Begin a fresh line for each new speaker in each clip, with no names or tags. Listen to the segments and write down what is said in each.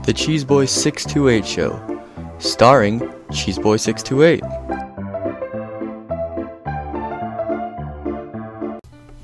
The Cheeseboy 628 Show, starring Cheeseboy 628.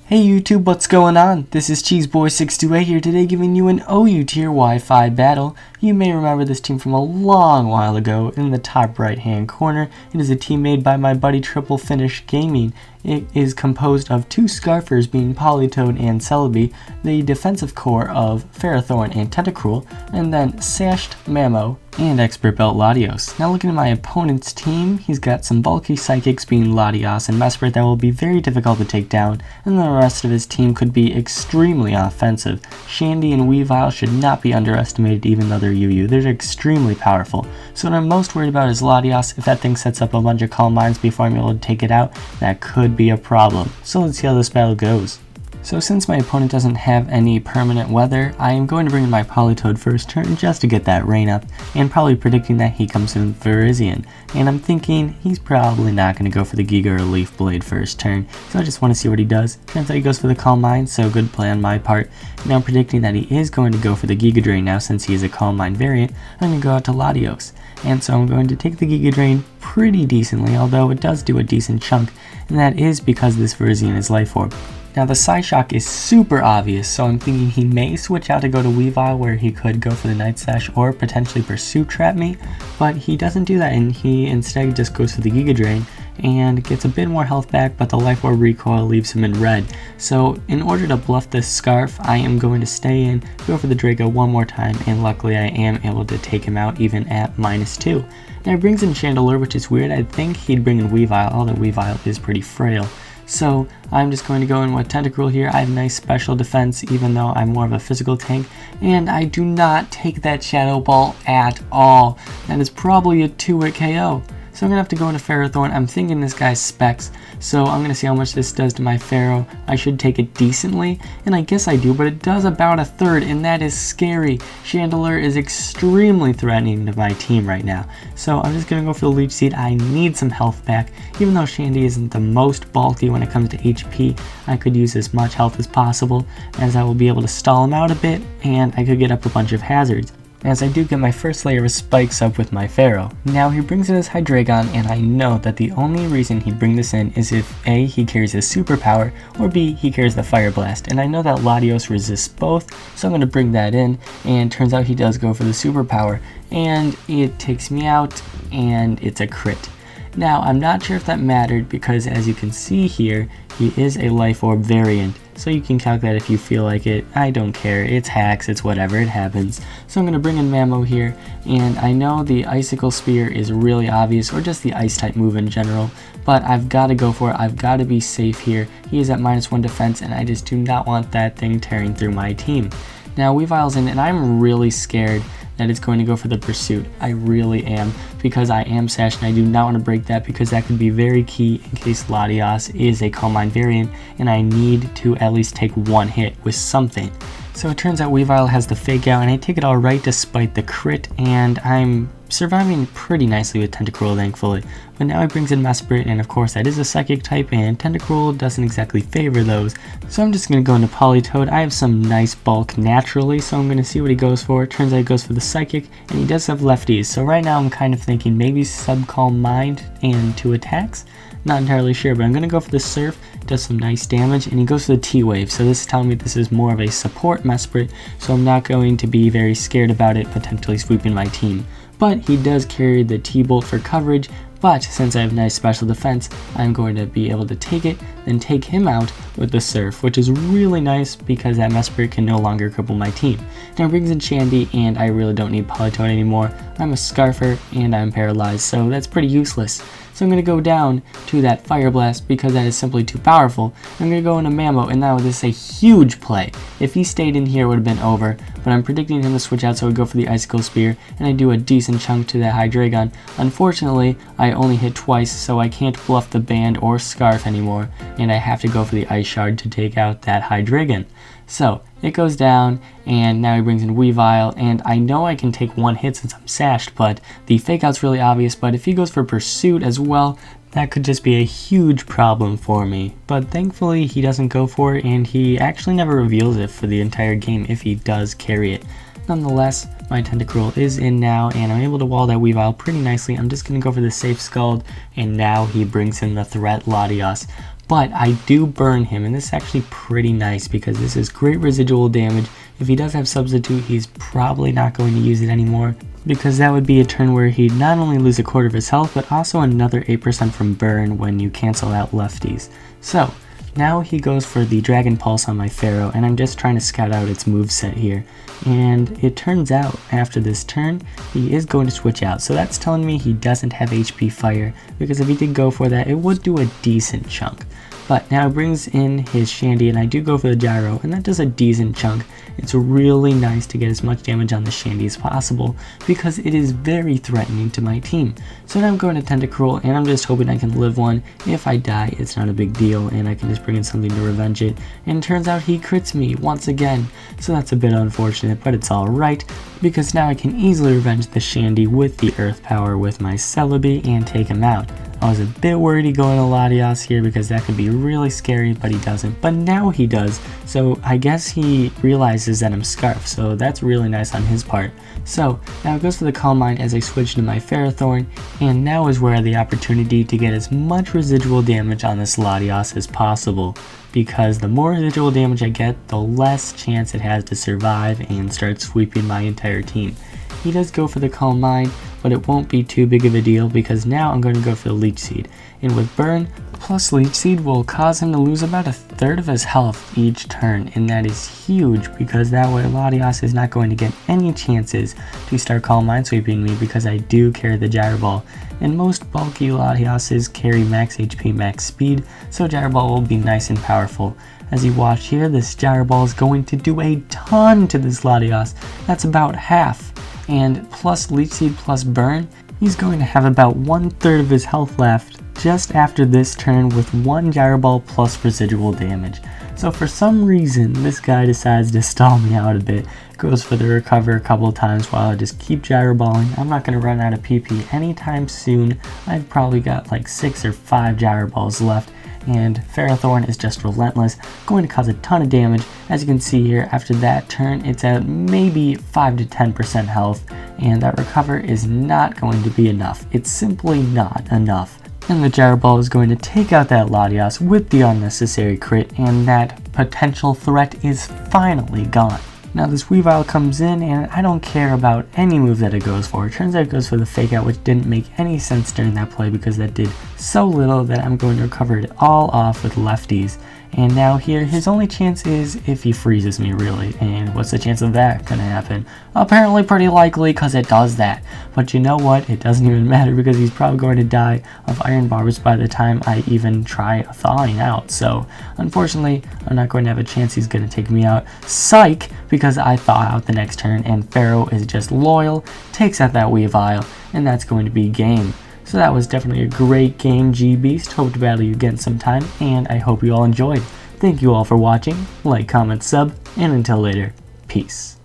Hey YouTube, what's going on? This is Cheeseboy628 here today giving you an OU tier Wi-Fi battle. You may remember this team from a long while ago. In the top right hand corner, it is a team made by my buddy Triple Finish Gaming. It is composed of two Scarfers being Polytoad and Celebi, the defensive core of Ferrothorn and Tentacruel, and then Sashed Mamo and Expert Belt Latios. Now looking at my opponent's team, he's got some bulky Psychics being Latios and Mesprit that will be very difficult to take down, and the rest of his team could be extremely offensive. Shandy and Weavile should not be underestimated even though they're UU. They're extremely powerful. So what I'm most worried about is Latios. If that thing sets up a bunch of Calm Minds before I'm able to take it out, that could be a problem. So let's see how this battle goes. So since my opponent doesn't have any permanent weather, I am going to bring in my Polytoad first turn just to get that rain up, and probably predicting that he comes in Virizion. And I'm thinking he's probably not going to go for the Giga or Leaf Blade first turn, so I just want to see what he does. Turns out he goes for the Calm Mind, so good play on my part. Now I'm predicting that he is going to go for the Giga Drain now since he is a Calm Mind variant. I'm going to go out to Latios, and so I'm going to take the Giga Drain pretty decently, although it does do a decent chunk, and that is because this Virizion is Life Orb. Now the Psyshock is super obvious, so I'm thinking he may switch out to go to Weavile where he could go for the Night Slash or potentially Pursuit Trap me, but he doesn't do that and he instead just goes for the Giga Drain and gets a bit more health back, but the Life Orb recoil leaves him in red. So in order to bluff this Scarf, I am going to stay in, go for the Draco one more time, and luckily I am able to take him out even at -2. Now he brings in Chandelure, which is weird. I'd think he'd bring in Weavile, although Weavile is pretty frail. So I'm just going to go in with Tentacruel here. I have nice special defense even though I'm more of a physical tank, and I do not take that Shadow Ball at all. That is probably a 2-hit KO. So I'm going to have to go into Ferrothorn. I'm thinking this guy's specs, so I'm going to see how much this does to my Ferro. I should take it decently, and I guess I do, but it does about a third, and that is scary. Chandelure is extremely threatening to my team right now. So I'm just going to go for the Leech Seed. I need some health back. Even though Shandy isn't the most bulky when it comes to HP, I could use as much health as possible, as I will be able to stall him out a bit, and I could get up a bunch of hazards, as I do get my first layer of spikes up with my Pharaoh. Now he brings in his Hydreigon, and I know that the only reason he'd bring this in is if A, he carries his superpower, or B, he carries the Fire Blast, and I know that Latios resists both, so I'm going to bring that in, and turns out he does go for the superpower, and it takes me out, and it's a crit. Now I'm not sure if that mattered because as you can see here, he is a Life Orb variant. So you can calculate if you feel like it. I don't care. It's hacks. It's whatever. It happens. So I'm going to bring in Mamo here. And I know the Icicle Spear is really obvious, or just the Ice type move in general. But I've got to go for it. I've got to be safe here. He is at -1 defense, and I just do not want that thing tearing through my team. Now Weavile's in, and I'm really scared that it's going to go for the Pursuit. I really am, because I am Sash and I do not want to break that because that could be very key in case Latios is a Calm Mind variant and I need to at least take one hit with something. So it turns out Weavile has the Fake Out and I take it alright despite the crit, and I'm surviving pretty nicely with Tentacruel thankfully. But now he brings in Mesprit, and of course that is a Psychic type and Tentacruel doesn't exactly favor those. So I'm just going to go into Polytoad. I have some nice bulk naturally, so I'm going to see what he goes for. Turns out he goes for the Psychic, and he does have lefties. So right now I'm kind of thinking maybe Sub-Calm Mind and 2 attacks. Not entirely sure, but I'm going to go for the Surf. Does some nice damage, and he goes for the T-Wave, so this is telling me this is more of a support Mesprit, so I'm not going to be very scared about it potentially sweeping my team. But he does carry the T-Bolt for coverage, but since I have nice special defense, I'm going to be able to take it, then take him out with the Surf, which is really nice because that Mesprit can no longer cripple my team. Now it brings in Shandy, and I really don't need Polytoad anymore. I'm a Scarfer, and I'm paralyzed, so that's pretty useless. So I'm going to go down to that Fire Blast because that is simply too powerful. I'm going to go into Mamo, and now this is a huge play. If he stayed in here, it would have been over, but I'm predicting him to switch out, so I would go for the Icicle Spear, and I do a decent chunk to that Hydreigon. Unfortunately, I only hit twice, so I can't bluff the Band or Scarf anymore, and I have to go for the Ice Shard to take out that Hydreigon. So it goes down, and now he brings in Weavile, and I know I can take one hit since I'm sashed, but the Fake Out's really obvious, but if he goes for Pursuit as well, that could just be a huge problem for me. But thankfully he doesn't go for it, and he actually never reveals it for the entire game if he does carry it. Nonetheless, my Tentacruel is in now, and I'm able to wall that Weavile pretty nicely. I'm just going to go for the safe Scald, and now he brings in the threat Latios. But I do burn him, and this is actually pretty nice because this is great residual damage. If he does have Substitute, he's probably not going to use it anymore, because that would be a turn where he'd not only lose a quarter of his health, but also another 8% from burn when you cancel out lefties. So now he goes for the Dragon Pulse on my Pharaoh, and I'm just trying to scout out its moveset here. And it turns out, after this turn, he is going to switch out. So that's telling me he doesn't have HP Fire, because if he did go for that, it would do a decent chunk. But now it brings in his Shandy, and I do go for the Gyro, and that does a decent chunk. It's really nice to get as much damage on the Shandy as possible, because it is very threatening to my team. So now I'm going to Tentacruel, and I'm just hoping I can live one. If I die, it's not a big deal, and I can just bring in something to revenge it. And it turns out he crits me once again, so that's a bit unfortunate, but it's alright, because now I can easily revenge the Shandy with the Earth Power with my Celebi and take him out. I was a bit worried he'd go into Latios here because that could be really scary, but he doesn't. But now he does, so I guess he realizes that I'm Scarf, so that's really nice on his part. So now it goes for the Calm Mind as I switch to my Ferrothorn, and now is where I have the opportunity to get as much residual damage on this Latios as possible, because the more residual damage I get, the less chance it has to survive and start sweeping my entire team. He does go for the Calm Mind, but it won't be too big of a deal because now I'm going to go for the Leech Seed. And with Burn, plus Leech Seed will cause him to lose about a third of his health each turn, and that is huge because that way Latios is not going to get any chances to start Calm Mind sweeping me because I do carry the Gyro Ball. And most bulky Latioses carry max HP, max speed, so Gyro Ball will be nice and powerful. As you watch here, this Gyro Ball is going to do a ton to this Latios. That's about half. And plus Leech Seed plus Burn, he's going to have about 1/3 of his health left just after this turn with one Gyro Ball plus residual damage. So for some reason, this guy decides to stall me out a bit, goes for the recover a couple times while I just keep Gyro Balling. I'm not going to run out of PP anytime soon. I've probably got like 6 or 5 Gyro Balls left, and Ferrothorn is just relentless, going to cause a ton of damage. As you can see here, after that turn, it's at maybe 5 to 10% health, and that recover is not going to be enough. It's simply not enough. And the Gyro Ball is going to take out that Latios with the unnecessary crit, and that potential threat is finally gone. Now this Weavile comes in, and I don't care about any move that it goes for. It turns out it goes for the Fake Out, which didn't make any sense during that play because that did so little that I'm going to recover it all off with lefties. And now here, his only chance is if he freezes me, really. And what's the chance of that gonna happen? Apparently pretty likely, because it does that. But you know what? It doesn't even matter because he's probably going to die of Iron Barbs by the time I even try thawing out. So, unfortunately, I'm not going to have a chance he's going to take me out. Psych! Because I thaw out the next turn, and Pharaoh is just loyal, takes out that Weavile, and that's going to be game. So that was definitely a great game, G-Beast. Hope to battle you again sometime, and I hope you all enjoyed. Thank you all for watching. Like, comment, sub, and until later, peace.